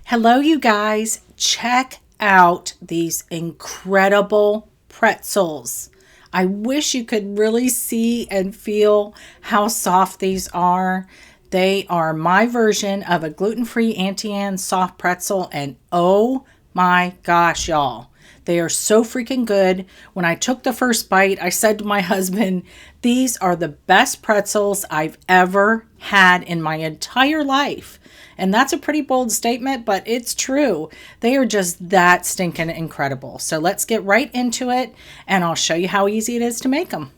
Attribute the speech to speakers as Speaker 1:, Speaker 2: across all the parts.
Speaker 1: Hello, you guys. Check out these incredible pretzels. I wish you could really see and feel how soft these are. They are my version of a gluten-free Auntie Anne soft pretzel, and oh my gosh, y'all. They are so freaking good. When I took the first bite, I said to my husband, these are the best pretzels I've ever had in my entire life. And that's a pretty bold statement, but it's true. They are just that stinking incredible. So let's get right into it, and I'll show you how easy it is to make them.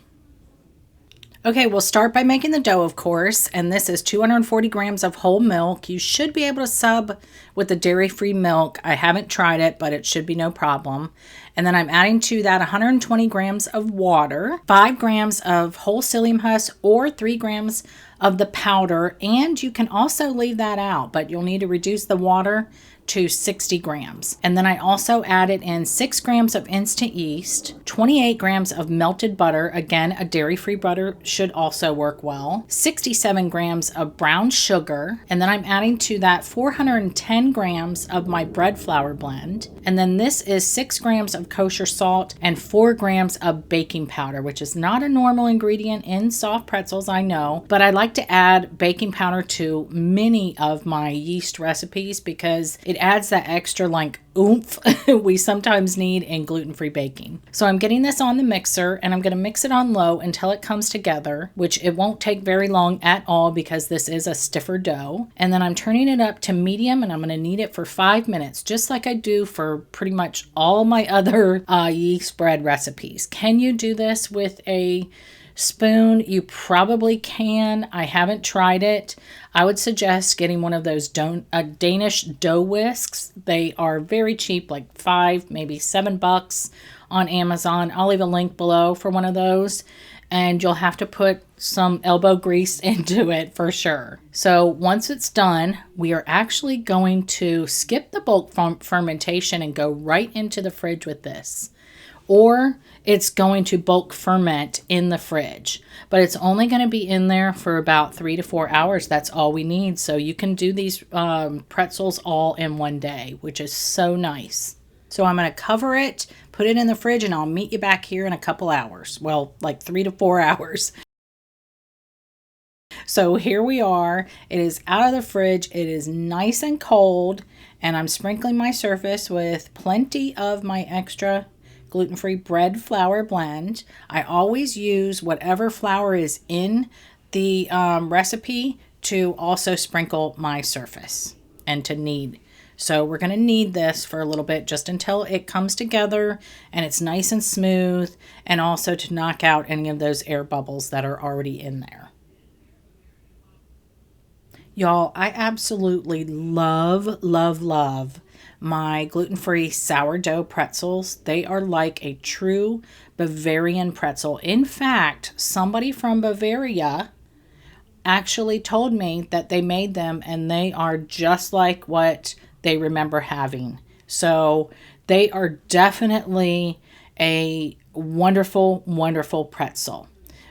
Speaker 1: Okay, we'll start by making the dough, of course, and this is 240 grams of whole milk. You should be able to sub with the dairy-free milk. I haven't tried it, but it should be no problem. And then I'm adding to that 120 grams of water, 5 grams of whole psyllium husk, or 3 grams of the powder, and you can also leave that out, but you'll need to reduce the water to 60 grams. And then I also added in 6 grams of instant yeast, 28 grams of melted butter. Again, a dairy-free butter should also work well. 67 grams of brown sugar. And then I'm adding to that 410 grams of my bread flour blend. And then this is 6 grams of kosher salt and 4 grams of baking powder, which is not a normal ingredient in soft pretzels, I know, but I like to add baking powder to many of my yeast recipes because it adds that extra oomph we sometimes need in gluten-free baking. So I'm getting this on the mixer, and I'm going to mix it on low until it comes together, which it won't take very long at all because this is a stiffer dough. And then I'm turning it up to medium, and I'm going to knead it for 5 minutes, just like I do for pretty much all my other yeast bread recipes. Can you do this with a spoon? You probably can. I haven't tried it. I would suggest getting one of those Danish dough whisks. They are very cheap, like $5, maybe $7 on Amazon. I'll leave a link below for one of those, and you'll have to put some elbow grease into it for sure. So once it's done, we are actually going to skip the bulk fermentation and go right into the fridge with this. Or it's going to bulk ferment in the fridge, but it's only going to be in there for about 3 to 4 hours. That's all we need. So you can do these pretzels all in one day, which is so nice. So I'm going to cover it, put it in the fridge, and I'll meet you back here in a couple hours. Well, like 3 to 4 hours. So here we are. It is out of the fridge. It is nice and cold, and I'm sprinkling my surface with plenty of my extra gluten-free bread flour blend. I always use whatever flour is in the recipe to also sprinkle my surface and to knead. So we're going to knead this for a little bit just until it comes together and it's nice and smooth, and also to knock out any of those air bubbles that are already in there. Y'all, I absolutely love, love, love my gluten-free sourdough pretzels. They are like a true Bavarian pretzel. In fact, somebody from Bavaria actually told me that they made them, and they are just like what they remember having. So they are definitely a wonderful, wonderful pretzel.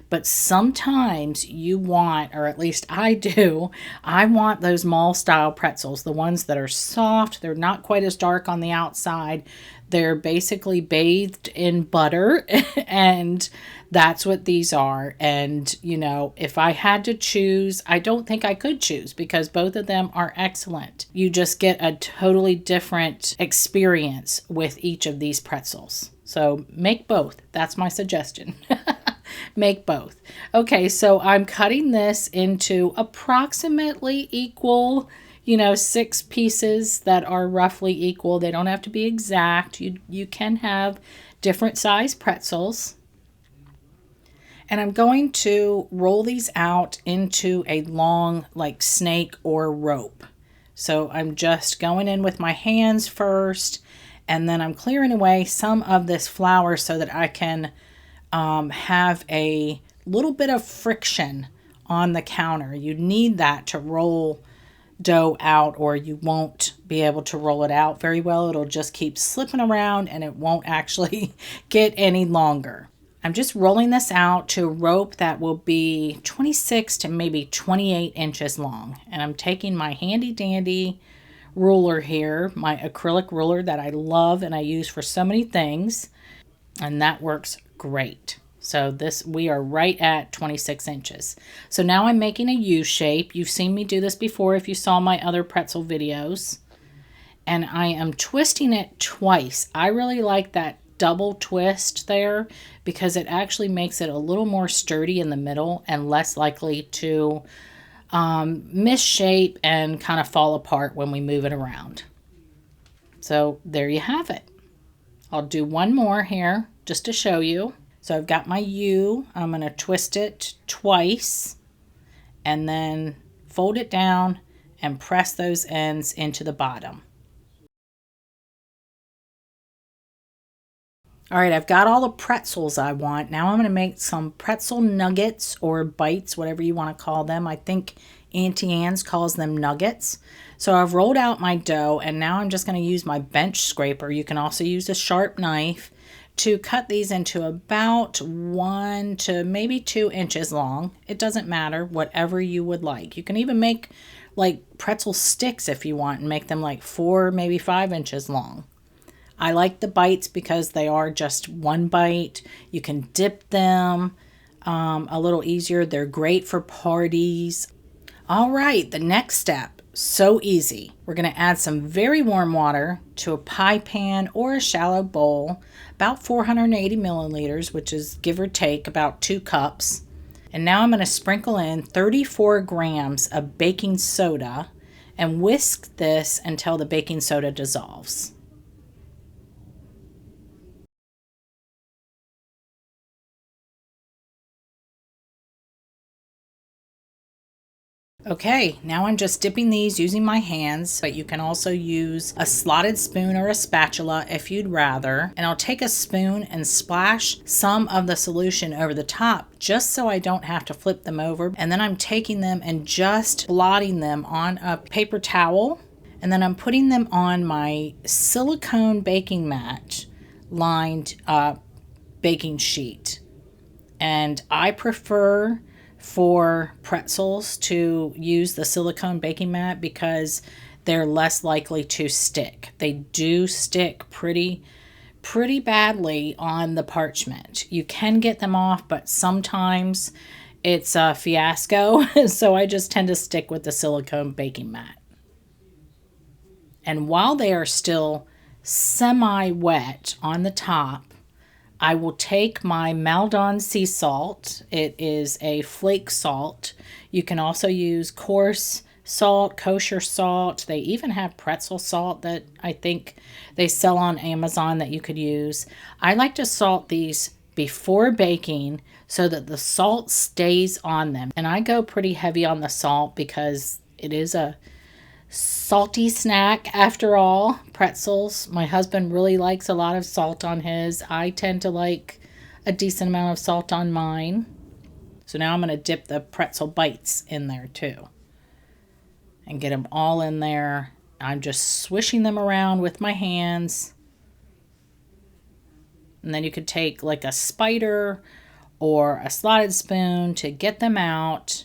Speaker 1: But sometimes you want, or at least I do, I want those mall-style pretzels, the ones that are soft. They're not quite as dark on the outside. They're basically bathed in butter, and that's what these are. And, you know, if I had to choose, I don't think I could choose because both of them are excellent. You just get a totally different experience with each of these pretzels. So make both. That's my suggestion. Make both. Okay, so I'm cutting this into approximately equal, 6 pieces that are roughly equal. They don't have to be exact. You can have different size pretzels. And I'm going to roll these out into a long, like snake or rope. So I'm just going in with my hands first, and then I'm clearing away some of this flour so that I can have a little bit of friction on the counter. You need that to roll dough out, or you won't be able to roll it out very well. It'll just keep slipping around and it won't actually get any longer. I'm just rolling this out to a rope that will be 26 to maybe 28 inches long. And I'm taking my handy dandy ruler here, my acrylic ruler that I love and I use for so many things, and that works great. So we are right at 26 inches. So now I'm making a U shape. You've seen me do this before if you saw my other pretzel videos. And I am twisting it twice. I really like that double twist there because it actually makes it a little more sturdy in the middle and less likely to misshape and kind of fall apart when we move it around. So there you have it. I'll do one more here just to show you. So I've got my U. I'm going to twist it twice and then fold it down and press those ends into the bottom. All right, I've got all the pretzels I want. Now I'm going to make some pretzel nuggets or bites, whatever you want to call them. I think Auntie Anne's calls them nuggets. So I've rolled out my dough, and now I'm just going to use my bench scraper. You can also use a sharp knife to cut these into about 1 to maybe 2 inches long. It doesn't matter, whatever you would like. You can even make like pretzel sticks if you want and make them like 4, maybe 5 inches long. I like the bites because they are just one bite. You can dip them a little easier. They're great for parties. All right, the next step, so easy. We're going to add some very warm water to a pie pan or a shallow bowl, about 480 milliliters, which is give or take about 2 cups. And now I'm going to sprinkle in 34 grams of baking soda and whisk this until the baking soda dissolves. Okay, now I'm just dipping these using my hands, but you can also use a slotted spoon or a spatula if you'd rather. And I'll take a spoon and splash some of the solution over the top just so I don't have to flip them over. And then I'm taking them and just blotting them on a paper towel. And then I'm putting them on my silicone baking mat lined baking sheet. And I prefer for pretzels to use the silicone baking mat because they're less likely to stick. They do stick pretty badly on the parchment. You can get them off, but sometimes it's a fiasco. So I just tend to stick with the silicone baking mat. And while they are still semi-wet on the top, I will take my Maldon sea salt. It is a flake salt. You can also use coarse salt, kosher salt. They even have pretzel salt that I think they sell on Amazon that you could use. I like to salt these before baking so that the salt stays on them. And I go pretty heavy on the salt because it is a salty snack after all. Pretzels, my husband really likes a lot of salt on his. I tend to like a decent amount of salt on mine. So now I'm going to dip the pretzel bites in there too and get them all in there. I'm just swishing them around with my hands, and then you could take like a spider or a slotted spoon to get them out.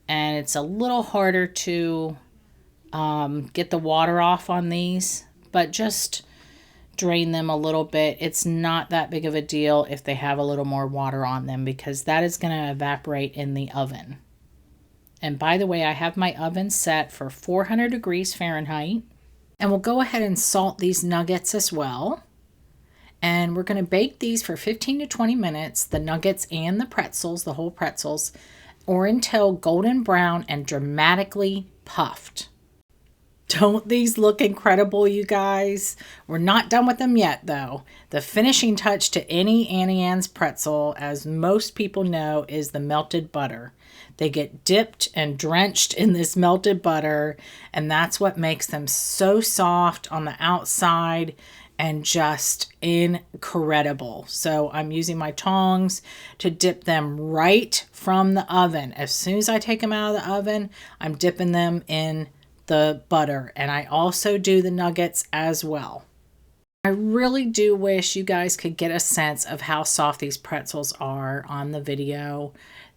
Speaker 1: And it's a little harder to get the water off on these, but just drain them a little bit. It's not that big of a deal if they have a little more water on them because that is going to evaporate in the oven. And by the way, I have my oven set for 400 degrees Fahrenheit. And we'll go ahead and salt these nuggets as well. And we're going to bake these for 15 to 20 minutes, the nuggets and the pretzels, the whole pretzels, or until golden brown and dramatically puffed. Don't these look incredible, you guys? We're not done with them yet, though. The finishing touch to any Auntie Anne's pretzel, as most people know, is the melted butter. They get dipped and drenched in this melted butter, and that's what makes them so soft on the outside and just incredible. So I'm using my tongs to dip them right from the oven. As soon as I take them out of the oven, I'm dipping them in the butter, and I also do the nuggets as well. I really do wish you guys could get a sense of how soft these pretzels are on the video.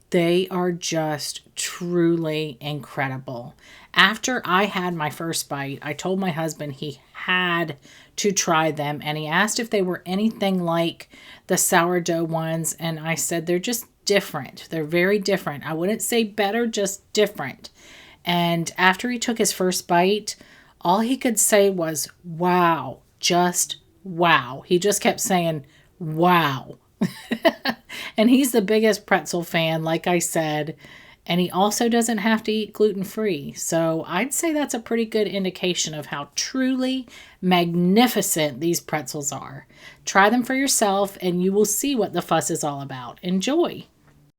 Speaker 1: They are just truly incredible. After I had my first bite, I told my husband he had to try them, and he asked if they were anything like the sourdough ones, and I said they're just different. They're very different. I wouldn't say better, just different. And after he took his first bite, all he could say was, wow, just wow. He just kept saying, wow. And he's the biggest pretzel fan, like I said. And he also doesn't have to eat gluten-free. So I'd say that's a pretty good indication of how truly magnificent these pretzels are. Try them for yourself and you will see what the fuss is all about. Enjoy.